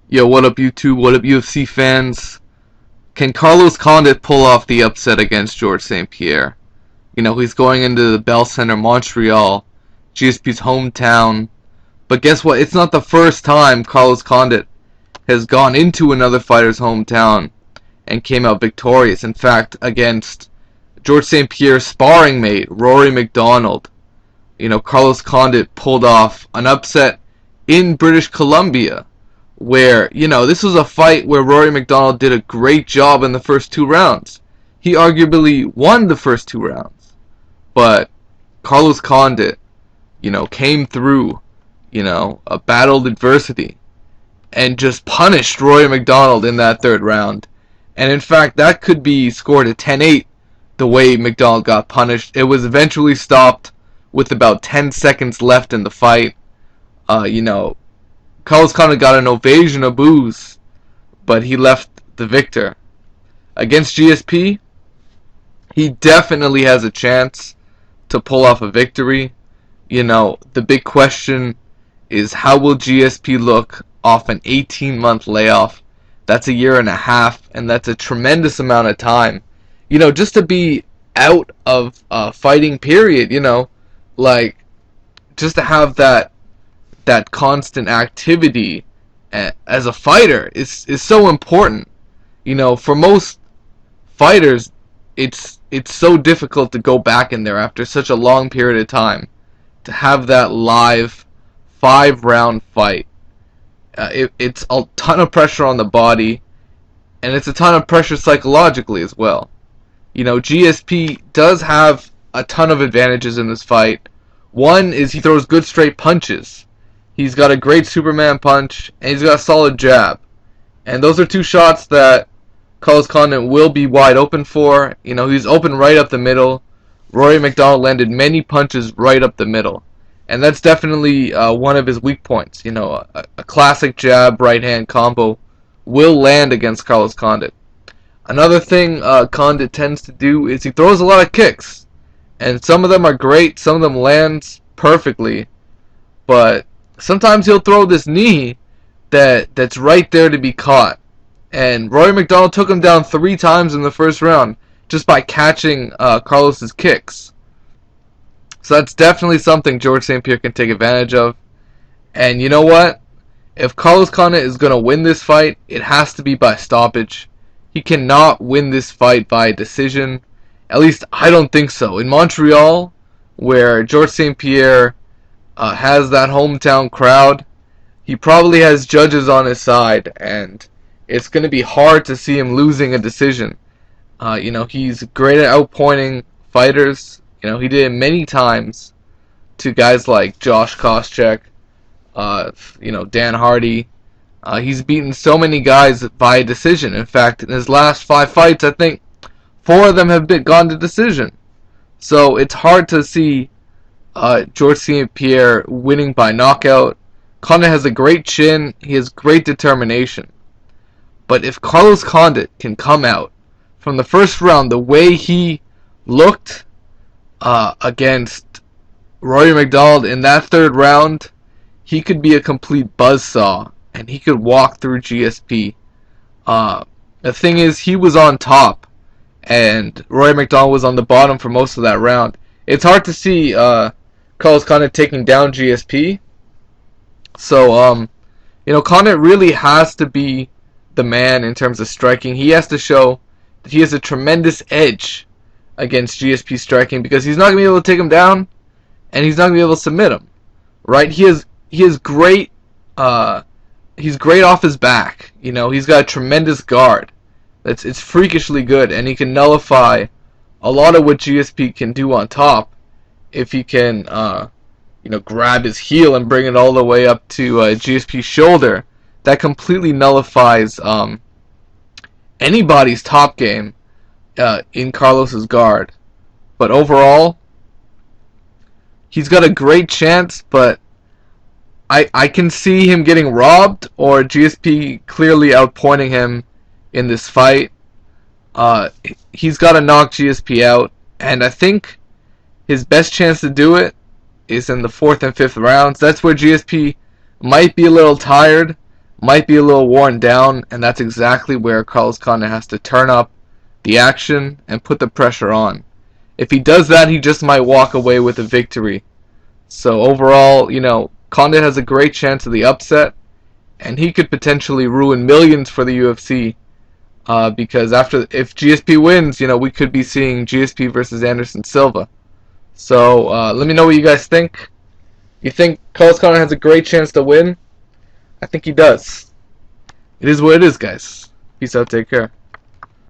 Yo, what up YouTube? What up UFC fans? Can Carlos Condit pull off the upset against George St-Pierre? He's going into the Bell Center, Montreal, GSP's hometown. But guess what? It's not the first time Carlos Condit has gone into another fighter's hometown and came out victorious. In fact, against George St-Pierre's sparring mate, Rory MacDonald, Carlos Condit pulled off an upset in British Columbia, where, this was a fight where Rory MacDonald did a great job in the first two rounds. He arguably won the first two rounds. But Carlos Condit, came through, battled adversity and just punished Rory MacDonald in that third round. And in fact, that could be scored at 10-8 the way MacDonald got punished. It was eventually stopped with about 10 seconds left in the fight. Carlos Condit got an ovation of boos, but he left the victor. Against GSP, he definitely has a chance to pull off a victory. The big question is, how will GSP look off an 18-month layoff? That's a year and a half, and that's a tremendous amount of time. Just to be out of a fighting period, just to have that constant activity as a fighter is so important. For most fighters, it's so difficult to go back in there after such a long period of time. To have that live 5-round fight, it's a ton of pressure on the body, and it's a ton of pressure psychologically as well. GSP does have a ton of advantages in this fight. One is he throws good straight punches. He's got a great Superman punch, and he's got a solid jab. And those are two shots that Carlos Condit will be wide open for. He's open right up the middle. Rory MacDonald landed many punches right up the middle. And that's definitely one of his weak points. A classic jab, right-hand combo will land against Carlos Condit. Another thing Condit tends to do is he throws a lot of kicks. And some of them are great, some of them lands perfectly. But sometimes he'll throw this knee that's right there to be caught. And Rory MacDonald took him down 3 times in the first round just by catching Carlos's kicks. So that's definitely something George St-Pierre can take advantage of. And you know what? If Carlos Condit is going to win this fight, it has to be by stoppage. He cannot win this fight by decision. At least I don't think so. In Montreal, where George St-Pierre has that hometown crowd, he probably has judges on his side, and it's going to be hard to see him losing a decision. He's great at outpointing fighters. He did it many times to guys like Josh Koscheck, Dan Hardy. He's beaten so many guys by decision. In fact, in his last 5 fights, I think 4 of them have gone to decision. So it's hard to see George St-Pierre winning by knockout. Condit has a great chin. He has great determination. But if Carlos Condit can come out from the first round the way he looked against Rory MacDonald in that third round, he could be a complete buzzsaw, and he could walk through GSP. The thing is, he was on top, and Rory MacDonald was on the bottom for most of that round. It's hard to see Carlos Condit taking down GSP. So, Condit really has to be the man in terms of striking. He has to show that he has a tremendous edge against GSP striking, because he's not going to be able to take him down, and he's not going to be able to submit him. Right? He is great. He's great off his back. He's got a tremendous guard. It's freakishly good, and he can nullify a lot of what GSP can do on top if he can, grab his heel and bring it all the way up to GSP's shoulder. That completely nullifies anybody's top game in Carlos's guard. But overall, he's got a great chance, but I can see him getting robbed, or GSP clearly outpointing him in this fight. He's got to knock GSP out, and I think his best chance to do it is in the 4th and 5th rounds. That's where GSP might be a little tired. might be a little worn down, and that's exactly where Carlos Condit has to turn up the action and put the pressure on. If he does that, he just might walk away with a victory. So overall, Condit has a great chance of the upset, and he could potentially ruin millions for the UFC. Because if GSP wins, we could be seeing GSP versus Anderson Silva. So let me know what you guys think. You think Carlos Condit has a great chance to win? I think he does. It is what it is, guys. Peace out. Take care.